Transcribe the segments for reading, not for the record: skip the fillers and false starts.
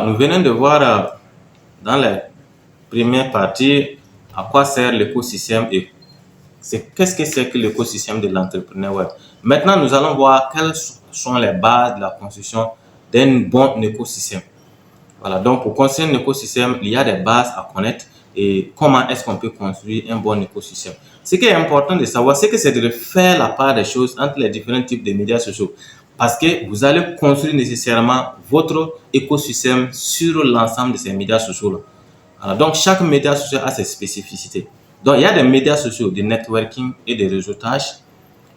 Nous venons de voir dans la première partie à quoi sert l'écosystème et qu'est-ce que c'est que l'écosystème de l'entrepreneur web. Maintenant, nous allons voir quelles sont les bases de la construction d'un bon écosystème. Voilà, donc pour construire un écosystème, il y a des bases à connaître et comment est-ce qu'on peut construire un bon écosystème. Ce qui est important de savoir, c'est que c'est de faire la part des choses entre les différents types de médias sociaux. Parce que vous allez construire nécessairement votre écosystème sur l'ensemble de ces médias sociaux-là. Alors, donc, chaque média social a ses spécificités. Donc, il y a des médias sociaux de networking et de réseautage.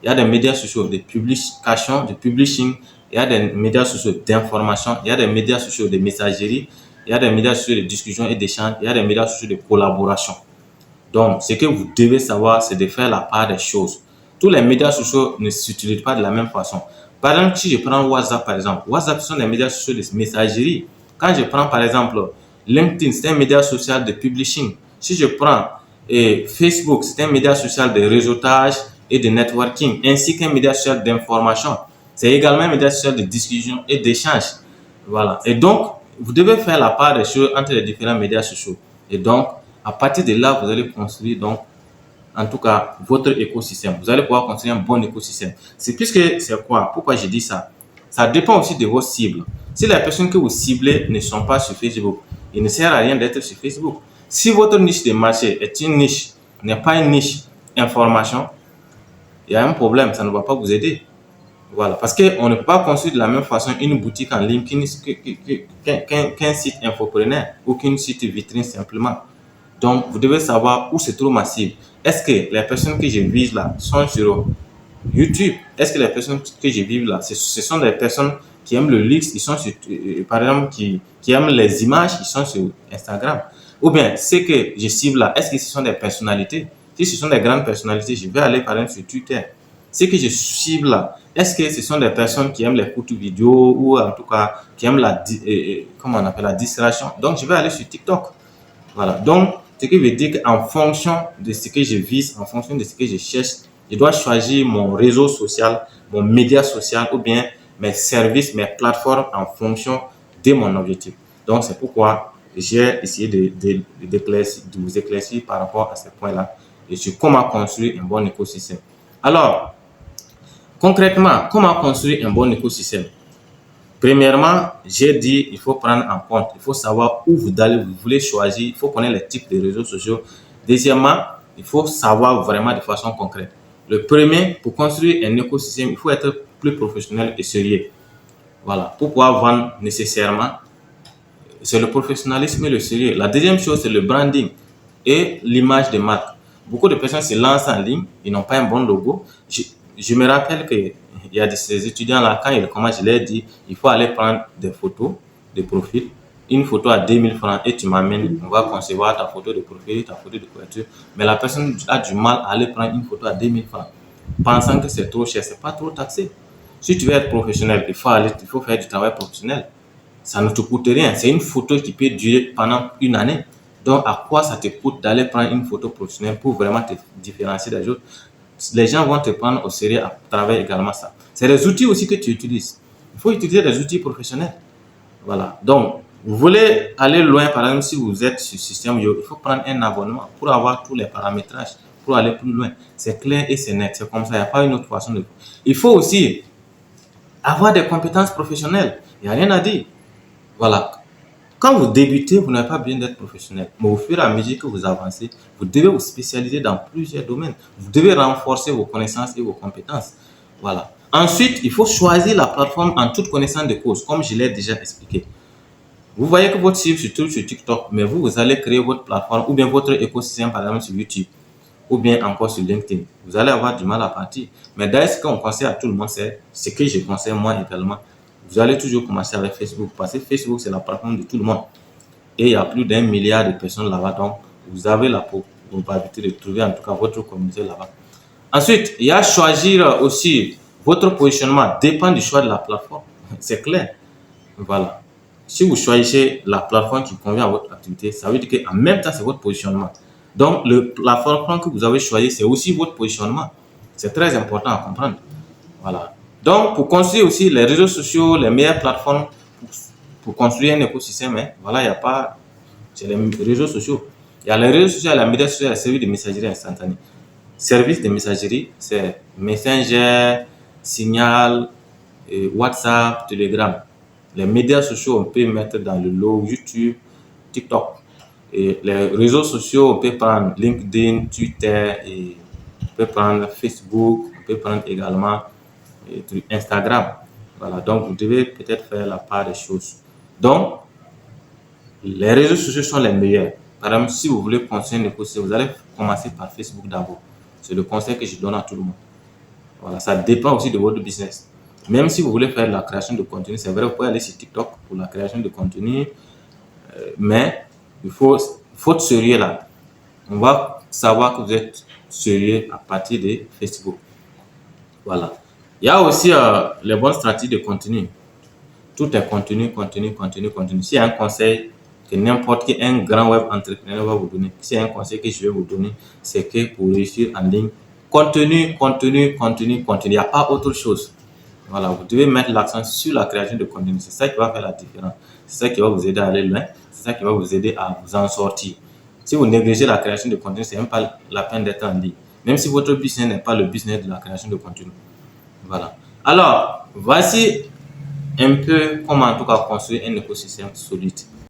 Il y a des médias sociaux de publication, de publishing. Il y a des médias sociaux d'information. Il y a des médias sociaux de messagerie. Il y a des médias sociaux de discussion et d'échange. Il y a des médias sociaux de collaboration. Donc, ce que vous devez savoir, c'est de faire la part des choses. Tous les médias sociaux ne s'utilisent pas de la même façon. Par exemple, si je prends WhatsApp, par exemple, WhatsApp sont des médias sociaux de messagerie. Quand je prends, par exemple, LinkedIn, c'est un média social de publishing. Si je prends Facebook, c'est un média social de réseautage et de networking, ainsi qu'un média social d'information. C'est également un média social de discussion et d'échange. Voilà. Et donc, vous devez faire la part des choses entre les différents médias sociaux. Et donc, à partir de là, vous allez construire donc, en tout cas, votre écosystème. Vous allez pouvoir construire un bon écosystème. C'est puisque c'est quoi? Pourquoi je dis ça? Ça dépend aussi de vos cibles. Si les personnes que vous ciblez ne sont pas sur Facebook, il ne sert à rien d'être sur Facebook. Si votre niche de marché est une niche, n'est pas une niche information, il y a un problème, ça ne va pas vous aider. Voilà, parce qu'on ne peut pas construire de la même façon une boutique en ligne qu'un site infopreneur ou qu'un site vitrine simplement. Donc, vous devez savoir où se trouve ma cible. Est-ce que les personnes que je vise là sont sur YouTube? Est-ce que les personnes que je vise là, ce sont des personnes qui aiment le luxe, ils sont sur, par exemple, qui aiment les images, ils sont sur Instagram? Ou bien, ce que je cible là, est-ce que ce sont des personnalités? Si ce sont des grandes personnalités, je vais aller par exemple sur Twitter. Ce que je cible là, est-ce que ce sont des personnes qui aiment les courtes vidéos ou en tout cas qui aiment comment on appelle la distraction? Donc, je vais aller sur TikTok. Voilà. Donc, ce qui veut dire qu'en fonction de ce que je vise, en fonction de ce que je cherche, je dois choisir mon réseau social, mon média social ou bien mes services, mes plateformes en fonction de mon objectif. Donc, c'est pourquoi j'ai essayé de vous éclaircir par rapport à ces points-là et sur comment construire un bon écosystème. Alors, concrètement, comment construire un bon écosystème? Premièrement, j'ai dit, il faut prendre en compte, il faut savoir où vous voulez choisir, il faut connaître les types de réseaux sociaux. Deuxièmement, il faut savoir vraiment de façon concrète. Le premier, pour construire un écosystème, il faut être plus professionnel et sérieux. Voilà, pour pouvoir vendre nécessairement, c'est le professionnalisme et le sérieux. La deuxième chose, c'est le branding et l'image de marque. Beaucoup de personnes se lancent en ligne, ils n'ont pas un bon logo. Je me rappelle qu'il y a ces étudiants-là, quand ils commencent, je leur dis, il faut aller prendre des photos de profil, une photo à 2000 francs et tu m'amènes, on va concevoir ta photo de profil, ta photo de couverture. Mais la personne a du mal à aller prendre une photo à 2000 francs, pensant que c'est trop cher, c'est pas trop taxé. Si tu veux être professionnel, il faut faire du travail professionnel. Ça ne te coûte rien. C'est une photo qui peut durer pendant une année. Donc, à quoi ça te coûte d'aller prendre une photo professionnelle pour vraiment te différencier des autres? Les gens vont te prendre au sérieux à travers également ça. C'est des outils aussi que tu utilises. Il faut utiliser des outils professionnels. Voilà. Donc, vous voulez aller loin, par exemple, si vous êtes sur système Yo, il faut prendre un abonnement pour avoir tous les paramétrages, pour aller plus loin. C'est clair et c'est net. C'est comme ça. Il n'y a pas une autre façon de faire. Il faut aussi avoir des compétences professionnelles. Il n'y a rien à dire. Voilà. Quand vous débutez, vous n'avez pas besoin d'être professionnel. Mais au fur et à mesure que vous avancez, vous devez vous spécialiser dans plusieurs domaines. Vous devez renforcer vos connaissances et vos compétences. Voilà. Ensuite, il faut choisir la plateforme en toute connaissance de cause, comme je l'ai déjà expliqué. Vous voyez que votre cible se trouve sur TikTok, mais vous allez créer votre plateforme ou bien votre écosystème, par exemple, sur YouTube ou bien encore sur LinkedIn. Vous allez avoir du mal à partir. Mais d'ailleurs, ce qu'on conseille à tout le monde, c'est ce que je conseille moi également. Vous allez toujours commencer avec Facebook parce que Facebook, c'est la plateforme de tout le monde. Et il y a plus d'1 milliard de personnes là-bas. Donc, vous avez la probabilité de trouver en tout cas votre communauté là-bas. Ensuite, il y a choisir aussi votre positionnement dépend du choix de la plateforme. C'est clair. Voilà. Si vous choisissez la plateforme qui convient à votre activité, ça veut dire qu'en même temps, c'est votre positionnement. Donc, la plateforme que vous avez choisie, c'est aussi votre positionnement. C'est très important à comprendre. Voilà. Donc, pour construire aussi les réseaux sociaux, les meilleures plateformes pour construire un écosystème, hein, voilà, il n'y a pas, c'est les réseaux sociaux. Il y a les réseaux sociaux, il y a les médias sociaux, il y a les services de messagerie instantanée. Service de messagerie, c'est Messenger, Signal, WhatsApp, Telegram. Les médias sociaux, on peut mettre dans le lot YouTube, TikTok. Et les réseaux sociaux, on peut prendre LinkedIn, Twitter, et on peut prendre Facebook, on peut prendre également Instagram. Voilà, donc vous devez peut-être faire la part des choses. Donc, les réseaux sociaux sont les meilleurs. Par exemple, si vous voulez construire un écosystème, vous allez commencer par Facebook d'abord. C'est le conseil que je donne à tout le monde. Voilà, ça dépend aussi de votre business. Même si vous voulez faire la création de contenu, c'est vrai, vous pouvez aller sur TikTok pour la création de contenu, mais il faut être sérieux là. On va savoir que vous êtes sérieux à partir de Facebook. Voilà. Il y a aussi les bonnes stratégies de contenu. Tout est contenu, contenu, contenu, contenu. S'il y a un conseil que n'importe qui, un grand web entrepreneur va vous donner, s'il y a un conseil que je vais vous donner, c'est que pour réussir en ligne, contenu, contenu, contenu, contenu. Il n'y a pas autre chose. Voilà, vous devez mettre l'accent sur la création de contenu. C'est ça qui va faire la différence. C'est ça qui va vous aider à aller loin. C'est ça qui va vous aider à vous en sortir. Si vous négligez la création de contenu, c'est même pas la peine d'être en ligne. Même si votre business n'est pas le business de la création de contenu. Voilà. Alors, voici un peu comment en tout cas construire un écosystème solide.